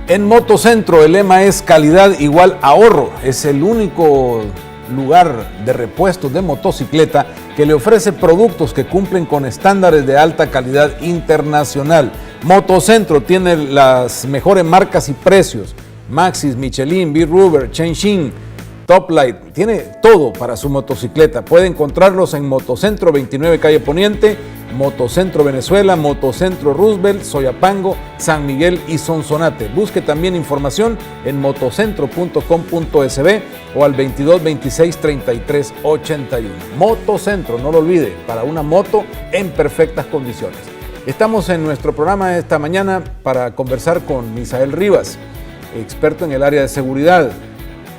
En Motocentro el lema es calidad igual ahorro. Es el único lugar de repuestos de motocicleta que le ofrece productos que cumplen con estándares de alta calidad internacional. Motocentro tiene las mejores marcas y precios. Maxxis, Michelin, B-Ruber, Chengxin, Top-Lite, tiene todo para su motocicleta. Puede encontrarlos en Motocentro 29 Calle Poniente, Motocentro Venezuela, Motocentro Roosevelt, Soyapango, San Miguel y Sonsonate. Busque también información en motocentro.com.sb o al 22 26 33 81. Motocentro, no lo olvide, para una moto en perfectas condiciones. Estamos en nuestro programa esta mañana para conversar con Misael Rivas, experto en el área de seguridad.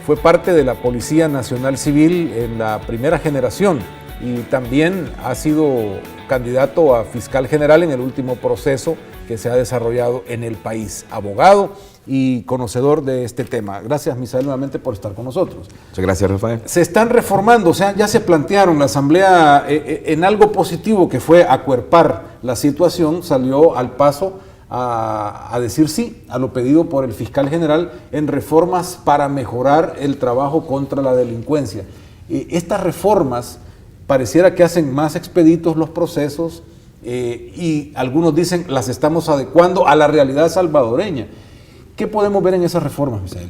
Fue parte de la Policía Nacional Civil en la primera generación y también ha sido candidato a fiscal general en el último proceso que se ha desarrollado en el país. Abogado y conocedor de este tema. Gracias, Misael, nuevamente por estar con nosotros. Muchas gracias, Rafael. Se están reformando, o sea, ya se plantearon la Asamblea en algo positivo que fue acuerpar la situación, salió al paso a decir sí a lo pedido por el fiscal general en reformas para mejorar el trabajo contra la delincuencia. Estas reformas pareciera que hacen más expeditos los procesos y algunos dicen las estamos adecuando a la realidad salvadoreña. ¿Qué podemos ver en esas reformas, Misael?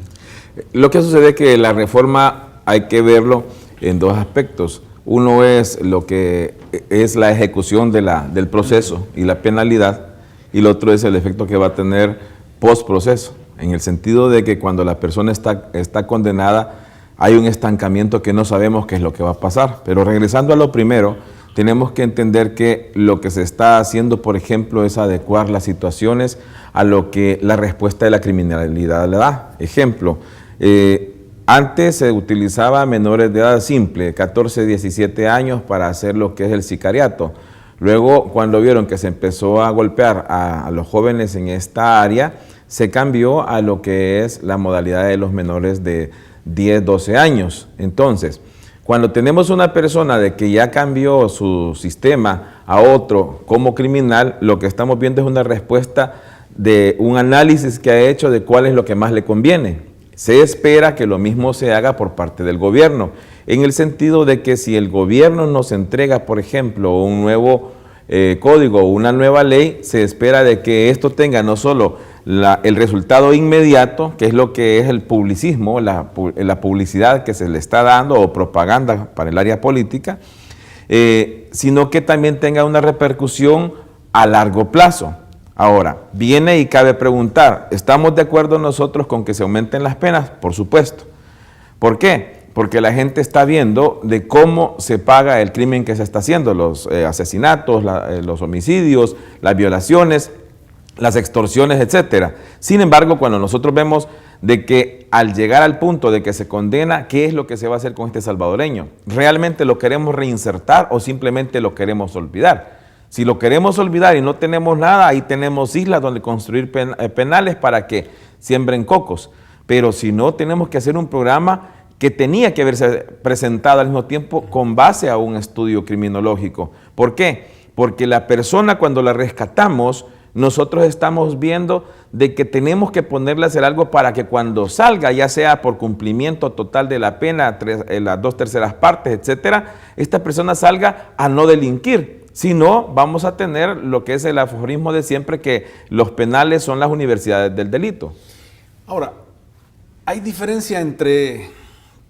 Lo que sucede es que la reforma hay que verlo en dos aspectos. Uno es lo que es la ejecución del proceso y la penalidad, y el otro es el efecto que va a tener post-proceso, en el sentido de que cuando la persona está condenada hay un estancamiento que no sabemos qué es lo que va a pasar. Pero regresando a lo primero, tenemos que entender que lo que se está haciendo, por ejemplo, es adecuar las situaciones a lo que la respuesta de la criminalidad le da. Ejemplo, antes se utilizaba menores de edad simple, 14, 17 años, para hacer lo que es el sicariato. Luego, cuando vieron que se empezó a golpear a los jóvenes en esta área, se cambió a lo que es la modalidad de los menores de 10, 12 años. Entonces, cuando tenemos una persona de que ya cambió su sistema a otro como criminal, lo que estamos viendo es una respuesta de un análisis que ha hecho de cuál es lo que más le conviene. Se espera que lo mismo se haga por parte del gobierno, en el sentido de que si el gobierno nos entrega, por ejemplo, un nuevo código o una nueva ley, se espera de que esto tenga no solo el resultado inmediato, que es lo que es el publicismo, la publicidad que se le está dando o propaganda para el área política, sino que también tenga una repercusión a largo plazo. Ahora, viene y cabe preguntar, ¿estamos de acuerdo nosotros con que se aumenten las penas? Por supuesto. ¿Por qué? Porque la gente está viendo de cómo se paga el crimen que se está haciendo, los asesinatos, los homicidios, las violaciones, las extorsiones, etcétera. Sin embargo, cuando nosotros vemos de que al llegar al punto de que se condena, ¿qué es lo que se va a hacer con este salvadoreño? ¿Realmente lo queremos reinsertar o simplemente lo queremos olvidar? Si lo queremos olvidar y no tenemos nada, ahí tenemos islas donde construir penales para que siembren cocos. Pero si no, tenemos que hacer un programa que tenía que haberse presentado al mismo tiempo con base a un estudio criminológico. ¿Por qué? Porque la persona, cuando la rescatamos, nosotros estamos viendo de que tenemos que ponerle a hacer algo para que cuando salga, ya sea por cumplimiento total de la pena, las 2/3 partes, etcétera, esta persona salga a no delinquir. Si no, vamos a tener lo que es el aforismo de siempre, que los penales son las universidades del delito. Ahora, ¿hay diferencia entre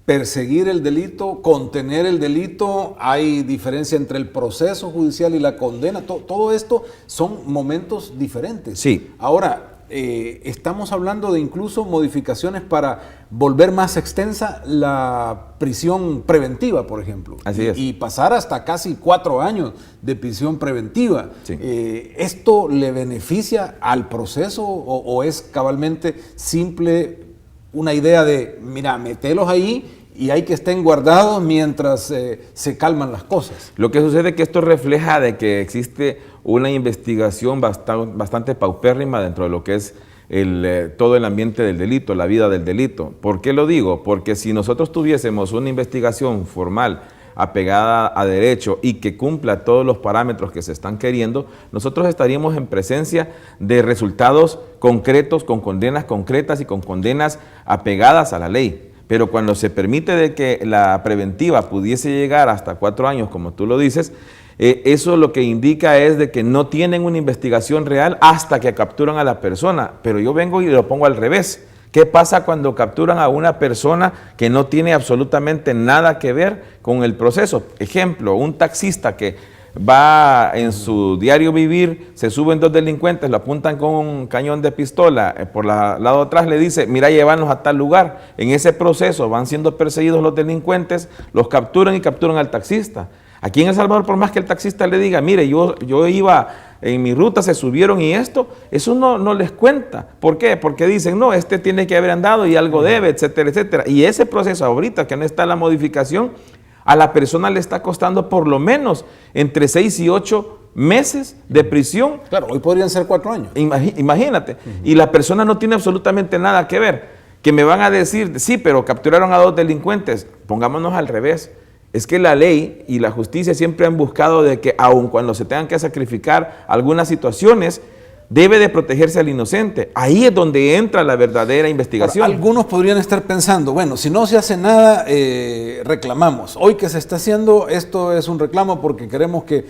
perseguir el delito, contener el delito? ¿Hay diferencia entre el proceso judicial y la condena? Todo esto son momentos diferentes. Sí. Ahora, estamos hablando de incluso modificaciones para volver más extensa la prisión preventiva, por ejemplo. Así es. Y pasar hasta casi 4 años de prisión preventiva. Sí. ¿Esto le beneficia al proceso o es cabalmente simple una idea de, mira, metelos ahí y hay que estén guardados mientras se calman las cosas? Lo que sucede es que esto refleja de que existe una investigación bastante paupérrima dentro de lo que es todo el ambiente del delito, la vida del delito. ¿Por qué lo digo? Porque si nosotros tuviésemos una investigación formal apegada a derecho y que cumpla todos los parámetros que se están queriendo, nosotros estaríamos en presencia de resultados concretos, con condenas concretas y con condenas apegadas a la ley. Pero cuando se permite de que la preventiva pudiese llegar hasta 4 años, como tú lo dices, eso lo que indica es de que no tienen una investigación real hasta que capturan a la persona. Pero yo vengo y lo pongo al revés. ¿Qué pasa cuando capturan a una persona que no tiene absolutamente nada que ver con el proceso? Ejemplo, un taxista que va en su diario vivir, se suben 2 delincuentes, lo apuntan con un cañón de pistola, por el lado de atrás le dice, mira, llévanos a tal lugar. En ese proceso van siendo perseguidos los delincuentes, los capturan y capturan al taxista. Aquí en El Salvador, por más que el taxista le diga, mire, yo iba en mi ruta, se subieron y eso no les cuenta. ¿Por qué? Porque dicen, no, este tiene que haber andado y algo debe, etcétera, etcétera. Y ese proceso ahorita, que no está la modificación, a la persona le está costando por lo menos entre 6 y 8 meses de prisión. Claro, hoy podrían ser 4 años. Imagínate. Y la persona no tiene absolutamente nada que ver. Que me van a decir, sí, pero capturaron a 2 delincuentes. Pongámonos al revés. Es que la ley y la justicia siempre han buscado de que aun cuando se tengan que sacrificar algunas situaciones, debe de protegerse al inocente. Ahí es donde entra la verdadera investigación. Ahora, algunos podrían estar pensando, bueno, si no se hace nada, reclamamos. Hoy que se está haciendo, esto es un reclamo porque queremos que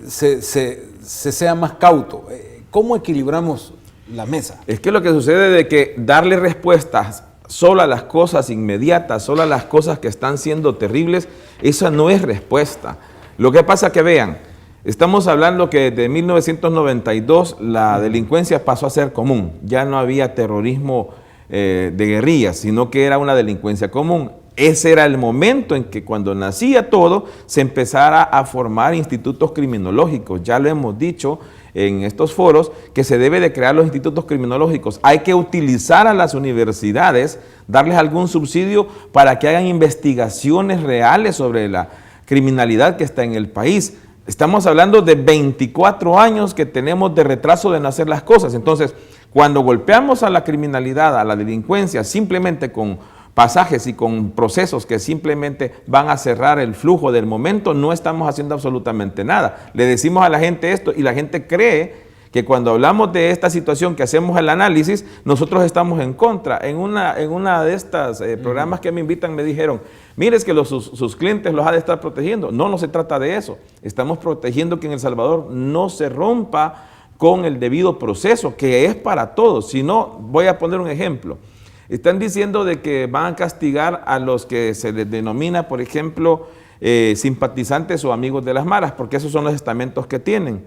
se sea más cauto. ¿Cómo equilibramos la mesa? Es que lo que sucede de que darle respuestas solo a las cosas inmediatas, solo a las cosas que están siendo terribles, esa no es respuesta. Lo que pasa que vean, estamos hablando que desde 1992 la delincuencia pasó a ser común. Ya no había terrorismo de guerrillas, sino que era una delincuencia común. Ese era el momento en que cuando nacía todo, se empezara a formar institutos criminológicos. Ya lo hemos dicho en estos foros, que se debe de crear los institutos criminológicos. Hay que utilizar a las universidades, darles algún subsidio para que hagan investigaciones reales sobre la criminalidad que está en el país. Estamos hablando de 24 años que tenemos de retraso de no hacer las cosas. Entonces, cuando golpeamos a la criminalidad, a la delincuencia, simplemente con pasajes y con procesos que simplemente van a cerrar el flujo del momento, no estamos haciendo absolutamente nada. Le decimos a la gente esto y la gente cree que cuando hablamos de esta situación, que hacemos el análisis, nosotros estamos en contra. En una de estas programas que me invitan me dijeron, mire, es que sus clientes los ha de estar protegiendo. No, no se trata de eso. Estamos protegiendo que en El Salvador no se rompa con el debido proceso, que es para todos. Si no, voy a poner un ejemplo. Están diciendo de que van a castigar a los que se les denomina, por ejemplo, simpatizantes o amigos de las maras, porque esos son los estamentos que tienen.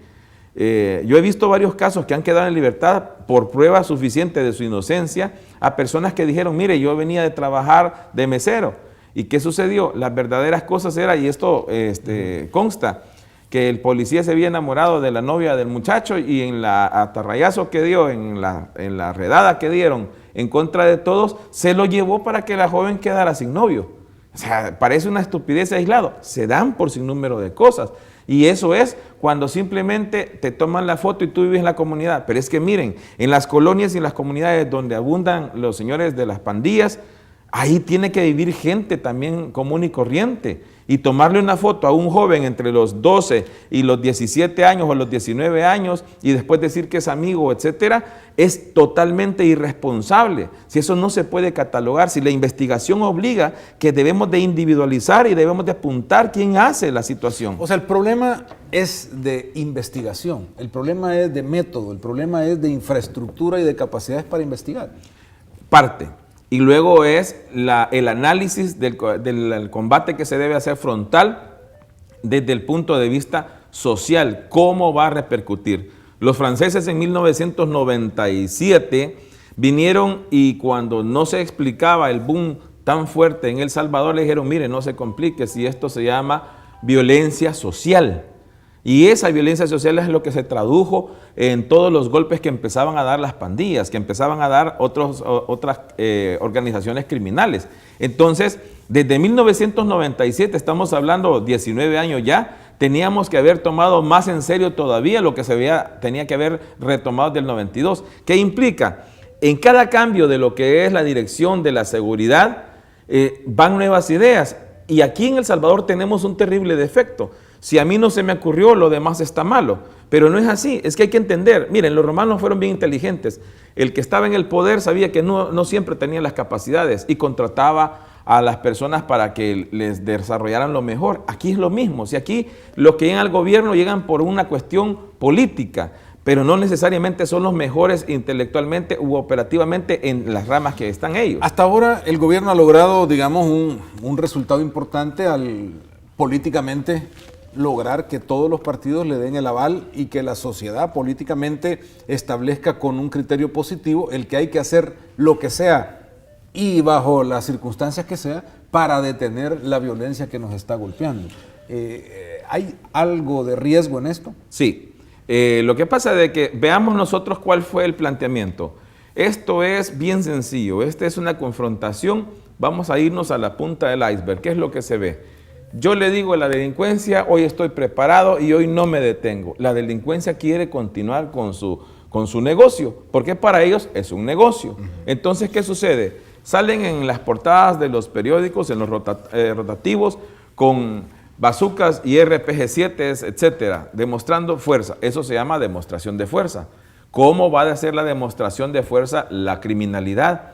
Yo he visto varios casos que han quedado en libertad por prueba suficiente de su inocencia a personas que dijeron, mire, yo venía de trabajar de mesero. ¿Y qué sucedió? Las verdaderas cosas era, y esto consta, que el policía se había enamorado de la novia del muchacho y en la atarrayazo que dio, en la redada que dieron en contra de todos, se lo llevó para que la joven quedara sin novio. O sea, parece una estupidez aislado. Se dan por sinnúmero de cosas. Y eso es cuando simplemente te toman la foto y tú vives en la comunidad. Pero es que miren, en las colonias y en las comunidades donde abundan los señores de las pandillas, ahí tiene que vivir gente también común y corriente. Y tomarle una foto a un joven entre los 12 y los 17 años o los 19 años y después decir que es amigo, etcétera, es totalmente irresponsable. Si eso no se puede catalogar, si la investigación obliga que debemos de individualizar y debemos de apuntar quién hace la situación. O sea, el problema es de investigación, el problema es de método, el problema es de infraestructura y de capacidades para investigar. Parte. Y luego es el análisis del combate que se debe hacer frontal desde el punto de vista social, cómo va a repercutir. Los franceses en 1997 vinieron y cuando no se explicaba el boom tan fuerte en El Salvador, le dijeron, mire, no se complique si esto se llama violencia social. Y esa violencia social es lo que se tradujo en todos los golpes que empezaban a dar las pandillas, que empezaban a dar otras organizaciones criminales. Entonces, desde 1997, estamos hablando 19 años ya, teníamos que haber tomado más en serio todavía lo que tenía que haber retomado del 92. ¿Qué implica? En cada cambio de lo que es la dirección de la seguridad, van nuevas ideas. Y aquí en El Salvador tenemos un terrible defecto. Si a mí no se me ocurrió, lo demás está malo. Pero no es así, es que hay que entender. Miren, los romanos fueron bien inteligentes. El que estaba en el poder sabía que no siempre tenía las capacidades y contrataba a las personas para que les desarrollaran lo mejor. Aquí es lo mismo. Si aquí los que llegan al gobierno llegan por una cuestión política, pero no necesariamente son los mejores intelectualmente u operativamente en las ramas que están ellos. Hasta ahora el gobierno ha logrado, digamos, un resultado importante al políticamente lograr que todos los partidos le den el aval y que la sociedad políticamente establezca con un criterio positivo el que hay que hacer lo que sea y bajo las circunstancias que sea para detener la violencia que nos está golpeando. ¿Hay algo de riesgo en esto? Sí. Lo que pasa es que veamos nosotros cuál fue el planteamiento. Esto es bien sencillo. Esta es una confrontación. Vamos a irnos a la punta del iceberg. ¿Qué es lo que se ve? Yo le digo a la delincuencia, hoy estoy preparado y hoy no me detengo. La delincuencia quiere continuar con su negocio, porque para ellos es un negocio. Entonces, ¿qué sucede? Salen en las portadas de los periódicos, en los rotativos, con bazucas y RPG-7, etcétera, demostrando fuerza. Eso se llama demostración de fuerza. ¿Cómo va a ser la demostración de fuerza la criminalidad?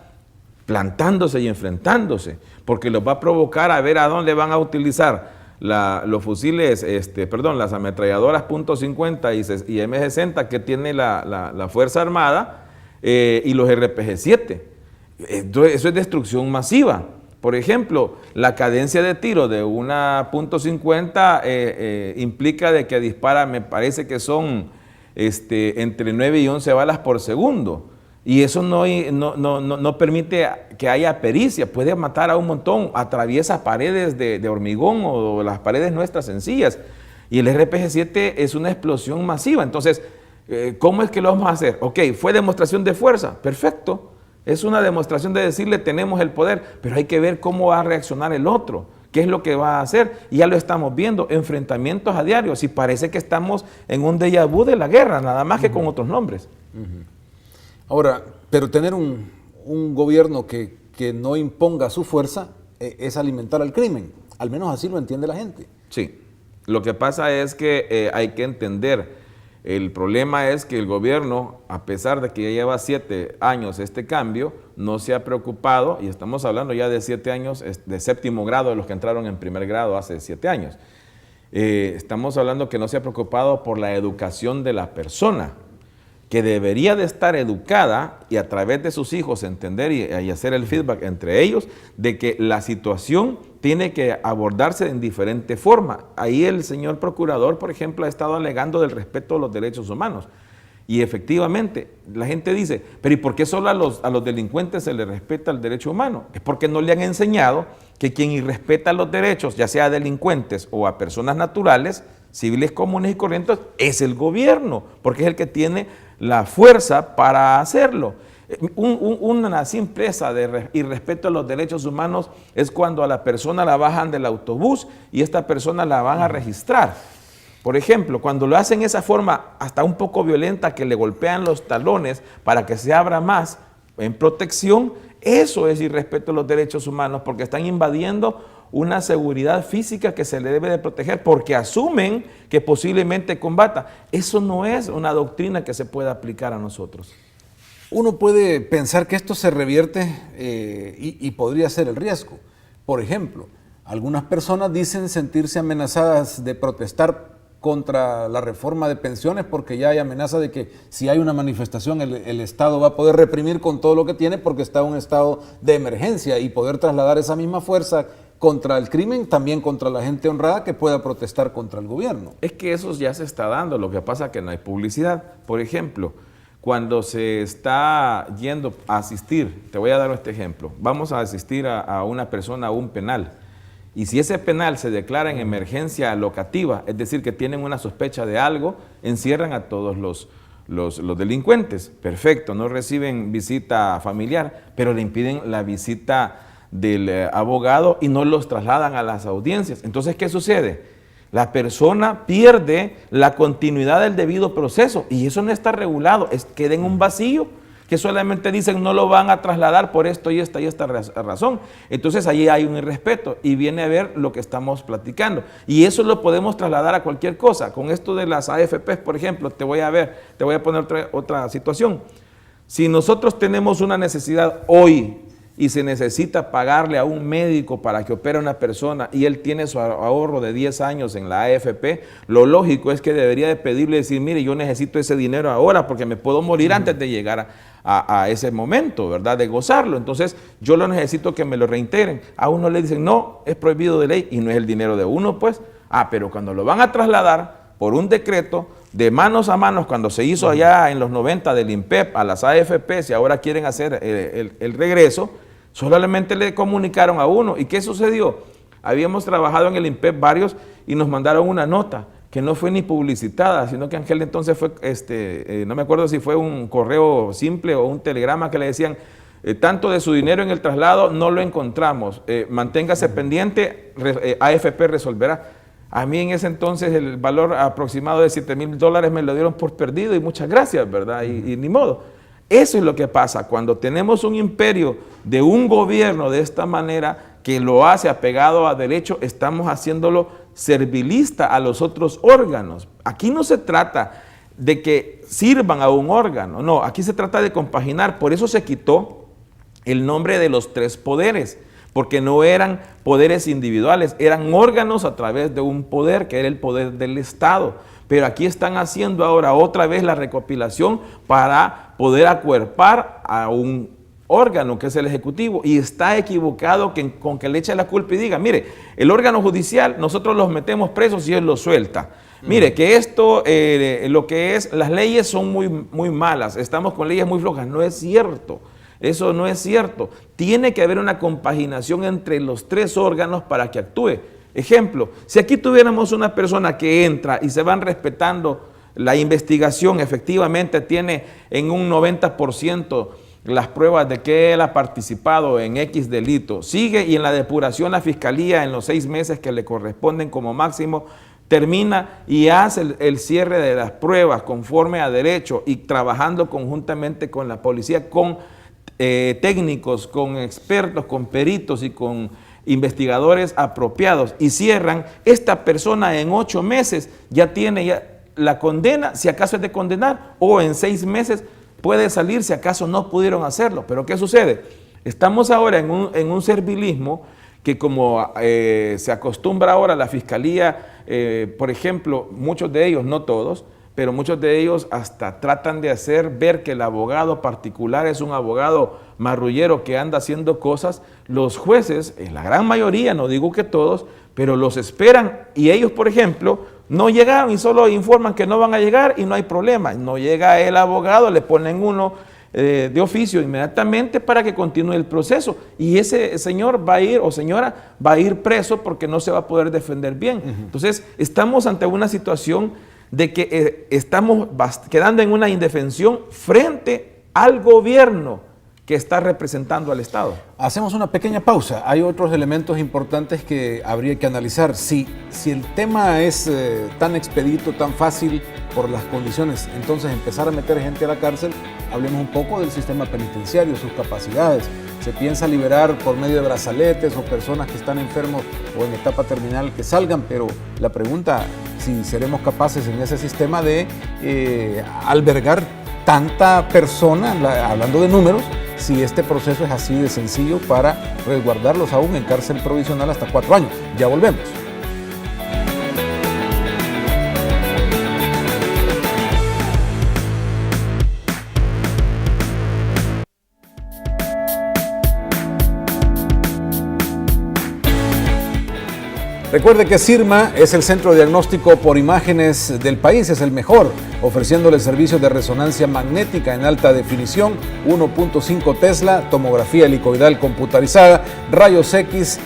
Plantándose y enfrentándose, porque los va a provocar a ver a dónde van a utilizar los fusiles, las ametralladoras .50 y M60 que tiene la Fuerza Armada y los RPG-7. Entonces, eso es destrucción masiva. Por ejemplo, la cadencia de tiro de una .50 implica de que dispara, me parece que son entre 9 y 11 balas por segundo. Y eso no permite que haya pericia, puede matar a un montón, atraviesa paredes de hormigón o las paredes nuestras sencillas. Y el RPG-7 es una explosión masiva. Entonces, ¿cómo es que lo vamos a hacer? Ok, fue demostración de fuerza, perfecto. Es una demostración de decirle tenemos el poder, pero hay que ver cómo va a reaccionar el otro. ¿Qué es lo que va a hacer? Y ya lo estamos viendo, enfrentamientos a diario. Si parece que estamos en un déjà vu de la guerra, nada más que con otros nombres. Ahora, pero tener un gobierno que no imponga su fuerza es alimentar al crimen. Al menos así lo entiende la gente. Sí. Lo que pasa es que hay que entender, el problema es que el gobierno, a pesar de que ya lleva 7 años este cambio, no se ha preocupado, y estamos hablando ya de 7 años de séptimo grado, de los que entraron en primer grado hace 7 años. Estamos hablando que no se ha preocupado por la educación de la persona, que debería de estar educada y a través de sus hijos entender y hacer el feedback entre ellos de que la situación tiene que abordarse en diferente forma. Ahí el señor procurador, por ejemplo, ha estado alegando del respeto a los derechos humanos. Y efectivamente, la gente dice, pero ¿y por qué solo a los delincuentes se les respeta el derecho humano? Es porque no le han enseñado que quien irrespeta los derechos, ya sea a delincuentes o a personas naturales, civiles comunes y corrientes, es el gobierno, porque es el que tiene la fuerza para hacerlo. Una simpleza de irrespeto a los derechos humanos es cuando a la persona la bajan del autobús y esta persona la van a registrar. Por ejemplo, cuando lo hacen de esa forma hasta un poco violenta, que le golpean los talones para que se abra más en protección, eso es irrespeto a los derechos humanos, porque están invadiendo una seguridad física que se le debe de proteger porque asumen que posiblemente combata. Eso no es una doctrina que se pueda aplicar a nosotros. Uno puede pensar que esto se revierte y podría ser el riesgo. Por ejemplo, algunas personas dicen sentirse amenazadas de protestar contra la reforma de pensiones porque ya hay amenaza de que si hay una manifestación el Estado va a poder reprimir con todo lo que tiene porque está en un estado de emergencia y poder trasladar esa misma fuerza contra el crimen, también contra la gente honrada que pueda protestar contra el gobierno. Es que eso ya se está dando, lo que pasa es que no hay publicidad. Por ejemplo, cuando se está yendo a asistir, te voy a dar este ejemplo, vamos a asistir a una persona a un penal, y si ese penal se declara en emergencia locativa, es decir, que tienen una sospecha de algo, encierran a todos los delincuentes. Perfecto, no reciben visita familiar, pero le impiden la visita del abogado y no los trasladan a las audiencias. Entonces, ¿qué sucede? La persona pierde la continuidad del debido proceso y eso no está regulado, queda en un vacío. que solamente dicen no lo van a trasladar por esto y esta razón. Entonces ahí hay un irrespeto y viene a ver lo que estamos platicando. Y eso lo podemos trasladar a cualquier cosa. Con esto de las AFPs, por ejemplo, te voy a poner otra situación. Si nosotros tenemos una necesidad hoy y se necesita pagarle a un médico para que opere a una persona y él tiene su ahorro de 10 años en la AFP, lo lógico es que debería de pedirle y decir, mire, yo necesito ese dinero ahora porque me puedo morir antes de llegar a ese momento, ¿verdad? De gozarlo. Entonces, yo lo necesito que me lo reintegren. A uno le dicen, no, es prohibido de ley y no es el dinero de uno, pues. Pero cuando lo van a trasladar por un decreto, de manos a manos, cuando se hizo allá en los 90 del INPEP a las AFPs y ahora quieren hacer el regreso, solamente le comunicaron a uno. ¿Y qué sucedió? Habíamos trabajado en el INPEP varios y nos mandaron una nota que no fue ni publicitada, sino que aquel entonces fue, no me acuerdo si fue un correo simple o un telegrama que le decían, tanto de su dinero en el traslado no lo encontramos, manténgase pendiente, AFP resolverá. A mí en ese entonces el valor aproximado de $7,000 me lo dieron por perdido y muchas gracias, ¿verdad? Y ni modo. Eso es lo que pasa cuando tenemos un imperio de un gobierno de esta manera que lo hace apegado a derecho, estamos haciéndolo servilista a los otros órganos. Aquí no se trata de que sirvan a un órgano, no, aquí se trata de compaginar, por eso se quitó el nombre de los 3 poderes, porque no eran poderes individuales, eran órganos a través de un poder que era el poder del Estado. Pero aquí están haciendo ahora otra vez la recopilación para poder acuerpar a un órgano que es el Ejecutivo, y está equivocado con que le eche la culpa y diga, mire, el órgano judicial nosotros los metemos presos y él los suelta. Mire, que esto, lo que es, las leyes son muy malas, estamos con leyes muy flojas. No es cierto. Eso no es cierto. Tiene que haber una compaginación entre los 3 órganos para que actúe. Ejemplo, si aquí tuviéramos una persona que entra y se van respetando la investigación, efectivamente tiene en un 90% las pruebas de que él ha participado en X delito, sigue y en la depuración la fiscalía en los 6 meses que le corresponden como máximo, termina y hace el cierre de las pruebas conforme a derecho y trabajando conjuntamente con la policía, con técnicos, con expertos, con peritos y con investigadores apropiados, y cierran, esta persona en 8 meses ya tiene la condena, si acaso es de condenar, o en 6 meses puede salir si acaso no pudieron hacerlo. Pero ¿qué sucede? Estamos ahora en un servilismo que, como se acostumbra ahora la fiscalía, por ejemplo, muchos de ellos, no todos, pero muchos de ellos hasta tratan de hacer ver que el abogado particular es un abogado marrullero que anda haciendo cosas. Los jueces, en la gran mayoría, no digo que todos, pero los esperan, y ellos, por ejemplo, no llegaron y solo informan que no van a llegar y no hay problema. No llega el abogado, le ponen uno de oficio inmediatamente para que continúe el proceso, y ese señor va a ir, o señora va a ir preso porque no se va a poder defender bien. Entonces estamos ante una situación de que estamos quedando en una indefensión frente al gobierno que está representando al Estado. Hacemos una pequeña pausa. Hay otros elementos importantes que habría que analizar. Si el tema es tan expedito, tan fácil por las condiciones, entonces empezar a meter gente a la cárcel. Hablemos un poco del sistema penitenciario, sus capacidades. Se piensa liberar por medio de brazaletes o personas que están enfermos o en etapa terminal que salgan, pero la pregunta, si seremos capaces en ese sistema de albergar tanta persona, hablando de números, si este proceso es así de sencillo para resguardarlos aún en cárcel provisional hasta 4 años. Ya volvemos. Recuerde que Sirma es el centro de diagnóstico por imágenes del país, es el mejor, ofreciéndole servicios de resonancia magnética en alta definición, 1.5 Tesla, tomografía helicoidal computarizada, rayos X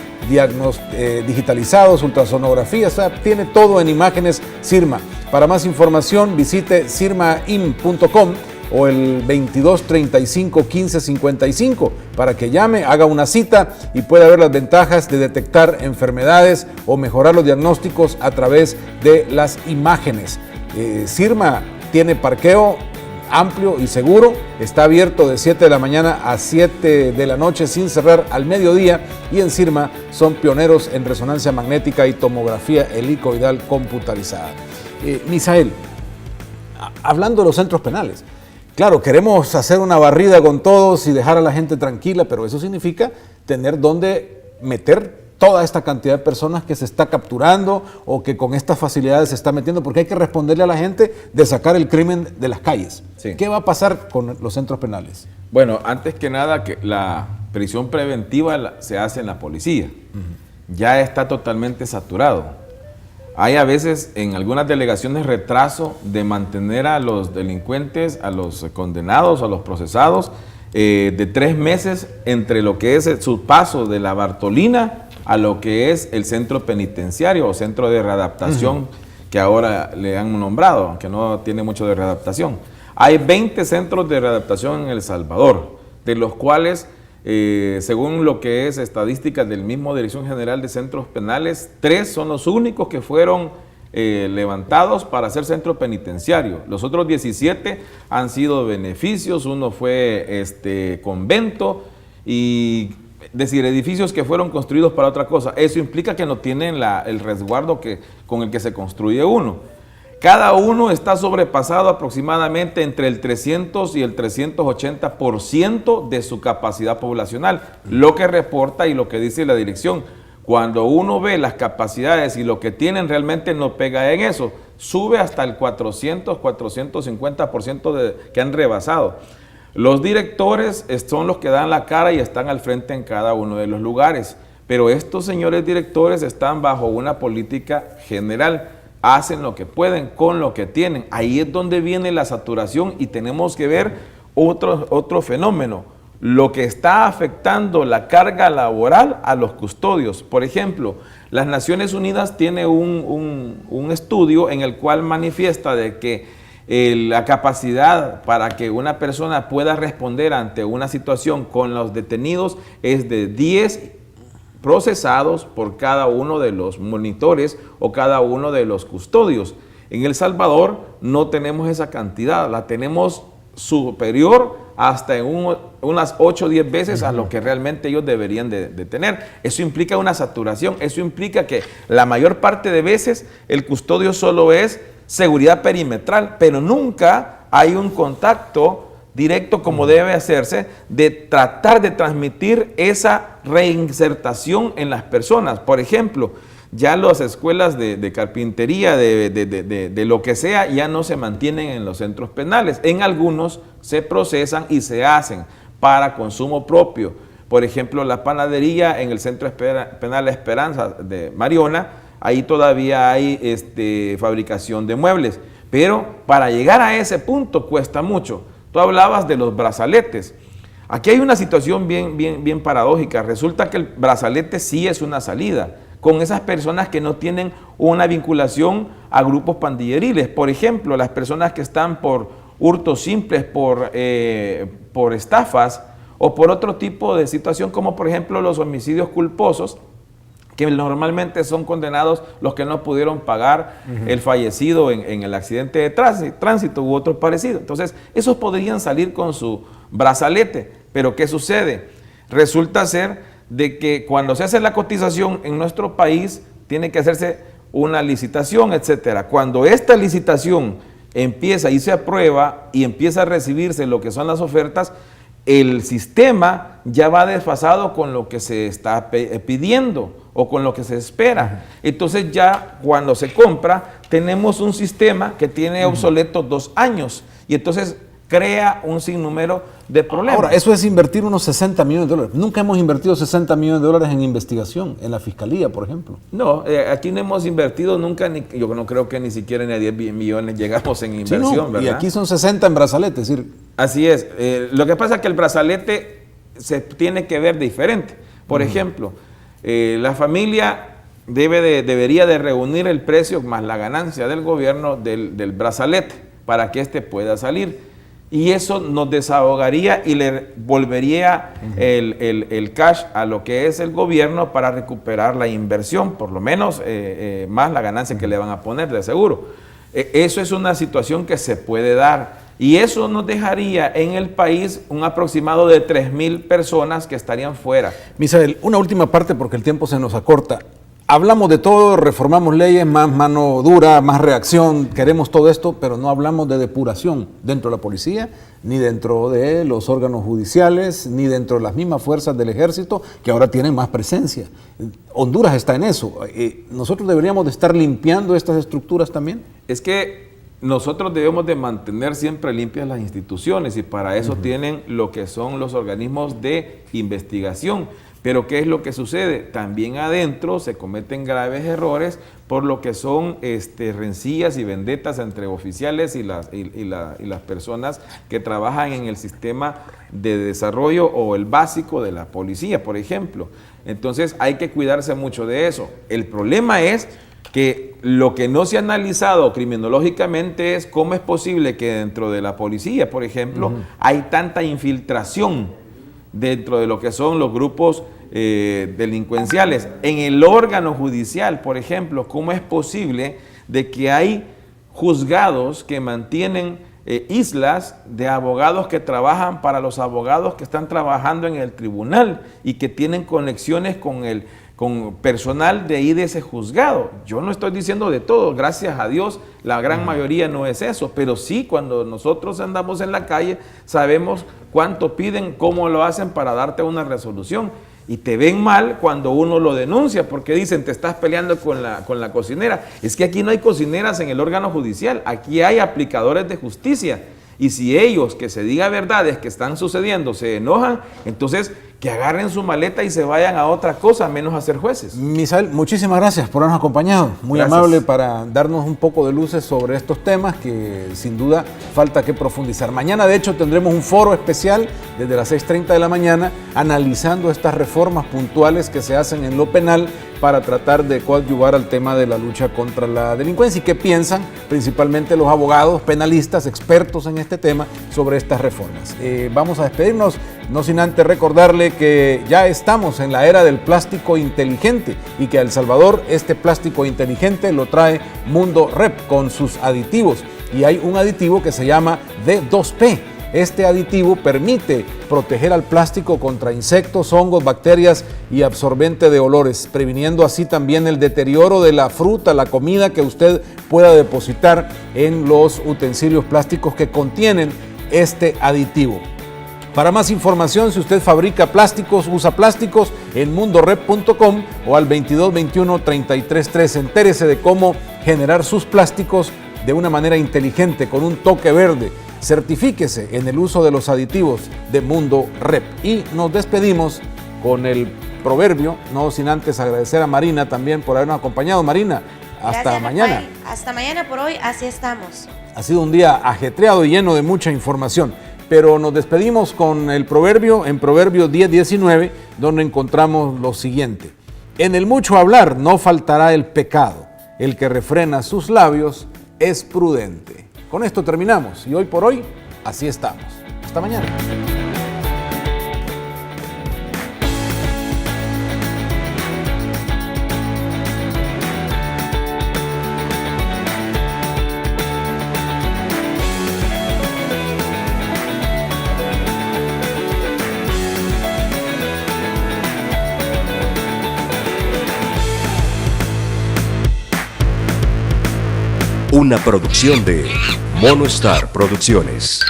digitalizados, ultrasonografía, o sea, tiene todo en imágenes Sirma. Para más información visite sirmaim.com o el 22 35 15 55 para que llame, haga una cita y pueda ver las ventajas de detectar enfermedades o mejorar los diagnósticos a través de las imágenes. Sirma tiene parqueo amplio y seguro. Está abierto de 7 de la mañana a 7 de la noche sin cerrar al mediodía, y en Sirma son pioneros en resonancia magnética y tomografía helicoidal computarizada. Misael, hablando de los centros penales, claro, queremos hacer una barrida con todos y dejar a la gente tranquila, pero eso significa tener dónde meter toda esta cantidad de personas que se está capturando o que con estas facilidades se está metiendo, porque hay que responderle a la gente de sacar el crimen de las calles. Sí. ¿Qué va a pasar con los centros penales? Bueno, antes que nada, que la prisión preventiva se hace en la policía. Ya está totalmente saturado. Hay a veces en algunas delegaciones retraso de mantener a los delincuentes, a los condenados, a los procesados, de 3 meses entre lo que es su paso de la Bartolina a lo que es el centro penitenciario o centro de readaptación, que ahora le han nombrado, aunque no tiene mucho de readaptación. Hay 20 centros de readaptación en El Salvador, de los cuales, según lo que es estadísticas del mismo Dirección General de Centros Penales, 3 son los únicos que fueron levantados para hacer centro penitenciario. Los otros 17 han sido beneficios, uno fue convento, y decir, edificios que fueron construidos para otra cosa. Eso implica que no tienen el resguardo con el que se construye uno. Cada uno está sobrepasado aproximadamente entre el 300 y el 380% de su capacidad poblacional, lo que reporta y lo que dice la dirección. Cuando uno ve las capacidades y lo que tienen realmente no pega en eso, sube hasta el 400-450% que han rebasado. Los directores son los que dan la cara y están al frente en cada uno de los lugares, pero estos señores directores están bajo una política general, hacen lo que pueden con lo que tienen. Ahí es donde viene la saturación, y tenemos que ver otro fenómeno, lo que está afectando la carga laboral a los custodios. Por ejemplo, las Naciones Unidas tiene un estudio en el cual manifiesta de que la capacidad para que una persona pueda responder ante una situación con los detenidos es de 10 procesados por cada uno de los monitores o cada uno de los custodios. En El Salvador no tenemos esa cantidad, la tenemos superior hasta en unas 8 o 10 veces a lo que realmente ellos deberían de tener. Eso implica una saturación, eso implica que la mayor parte de veces el custodio solo es seguridad perimetral, pero nunca hay un contacto directo como debe hacerse de tratar de transmitir esa reinsertación en las personas. Por ejemplo, ya las escuelas de carpintería, de lo que sea, ya no se mantienen en los centros penales. En algunos se procesan y se hacen para consumo propio. Por ejemplo, la panadería en el Centro Penal Esperanza de Mariona, ahí todavía hay fabricación de muebles, pero para llegar a ese punto cuesta mucho. Tú hablabas de los brazaletes. Aquí hay una situación bien paradójica. Resulta que el brazalete sí es una salida con esas personas que no tienen una vinculación a grupos pandilleriles. Por ejemplo, las personas que están por hurtos simples, por estafas o por otro tipo de situación, como por ejemplo los homicidios culposos, que normalmente son condenados los que no pudieron pagar el fallecido en el accidente de tránsito u otro parecido. Entonces, esos podrían salir con su brazalete, pero ¿qué sucede? Resulta ser de que cuando se hace la cotización en nuestro país, tiene que hacerse una licitación, etcétera. Cuando esta licitación empieza y se aprueba y empieza a recibirse lo que son las ofertas, el sistema ya va desfasado con lo que se está pidiendo o con lo que se espera. Entonces ya cuando se compra tenemos un sistema que tiene obsoleto 2 años y entonces crea un sinnúmero de problemas. Ahora, eso es invertir unos 60 millones de dólares. Nunca hemos invertido 60 millones de dólares en investigación, en la fiscalía, por ejemplo. No, aquí no hemos invertido nunca, yo no creo que ni siquiera ni a 10 millones llegamos en inversión, sí, no, ¿verdad? Y aquí son 60 en brazalete, es decir. Así es. Lo que pasa es que el brazalete se tiene que ver diferente. Por ejemplo, la familia debería de reunir el precio más la ganancia del gobierno del brazalete para que éste pueda salir. Y eso nos desahogaría y le volvería el cash a lo que es el gobierno para recuperar la inversión, por lo menos más la ganancia que le van a poner de seguro. Eso es una situación que se puede dar. Y eso nos dejaría en el país un aproximado de 3,000 personas que estarían fuera. Misael, una última parte porque el tiempo se nos acorta. Hablamos de todo, reformamos leyes, más mano dura, más reacción, queremos todo esto, pero no hablamos de depuración dentro de la policía, ni dentro de los órganos judiciales, ni dentro de las mismas fuerzas del ejército, que ahora tienen más presencia. Honduras está en eso. ¿Nosotros deberíamos de estar limpiando estas estructuras también? Es que nosotros debemos de mantener siempre limpias las instituciones y para eso tienen lo que son los organismos de investigación. Pero ¿qué es lo que sucede? También adentro se cometen graves errores por lo que son rencillas y vendetas entre oficiales y las personas que trabajan en el sistema de desarrollo o el básico de la policía, por ejemplo. Entonces hay que cuidarse mucho de eso. El problema es que lo que no se ha analizado criminológicamente es cómo es posible que dentro de la policía, por ejemplo, hay tanta infiltración dentro de lo que son los grupos delincuenciales. En el órgano judicial, por ejemplo, ¿cómo es posible de que hay juzgados que mantienen islas de abogados que trabajan para los abogados que están trabajando en el tribunal y que tienen conexiones con personal de ahí de ese juzgado? Yo no estoy diciendo de todo, gracias a Dios, la gran mayoría no es eso, pero sí cuando nosotros andamos en la calle sabemos cuánto piden, cómo lo hacen para darte una resolución. Y te ven mal cuando uno lo denuncia, porque dicen, te estás peleando con la cocinera. Es que aquí no hay cocineras en el órgano judicial, aquí hay aplicadores de justicia. Y si ellos, que se diga verdades que están sucediendo, se enojan, entonces que agarren su maleta y se vayan a otra cosa, menos a ser jueces. Misael, muchísimas gracias por habernos acompañado. Muy Gracias. amable para darnos un poco de luces sobre estos temas que sin duda falta que profundizar. Mañana, de hecho, tendremos un foro especial desde las 6:30 de la mañana analizando estas reformas puntuales que se hacen en lo penal para tratar de coadyuvar al tema de la lucha contra la delincuencia y qué piensan principalmente los abogados, penalistas, expertos en este tema sobre estas reformas. Vamos a despedirnos, no sin antes recordarle que ya estamos en la era del plástico inteligente y que a El Salvador este plástico inteligente lo trae Mundo Rep con sus aditivos y hay un aditivo que se llama D2P. Este aditivo permite proteger al plástico contra insectos, hongos, bacterias y absorbente de olores, previniendo así también el deterioro de la fruta, la comida que usted pueda depositar en los utensilios plásticos que contienen este aditivo. Para más información, si usted fabrica plásticos, usa plásticos, en mundorep.com o al 2221-3313. Entérese de cómo generar sus plásticos de una manera inteligente, con un toque verde. Certifíquese en el uso de los aditivos de Mundo Rep. Y nos despedimos con el proverbio, no sin antes agradecer a Marina también por habernos acompañado. Marina, hasta Gracias, mañana. Rafael. Hasta mañana por hoy, así estamos. Ha sido un día ajetreado y lleno de mucha información, pero nos despedimos con el proverbio, en Proverbio 10:19, donde encontramos lo siguiente: en el mucho hablar no faltará el pecado, el que refrena sus labios es prudente. Con esto terminamos y hoy por hoy, así estamos. Hasta mañana. Una producción de Mono Star Producciones.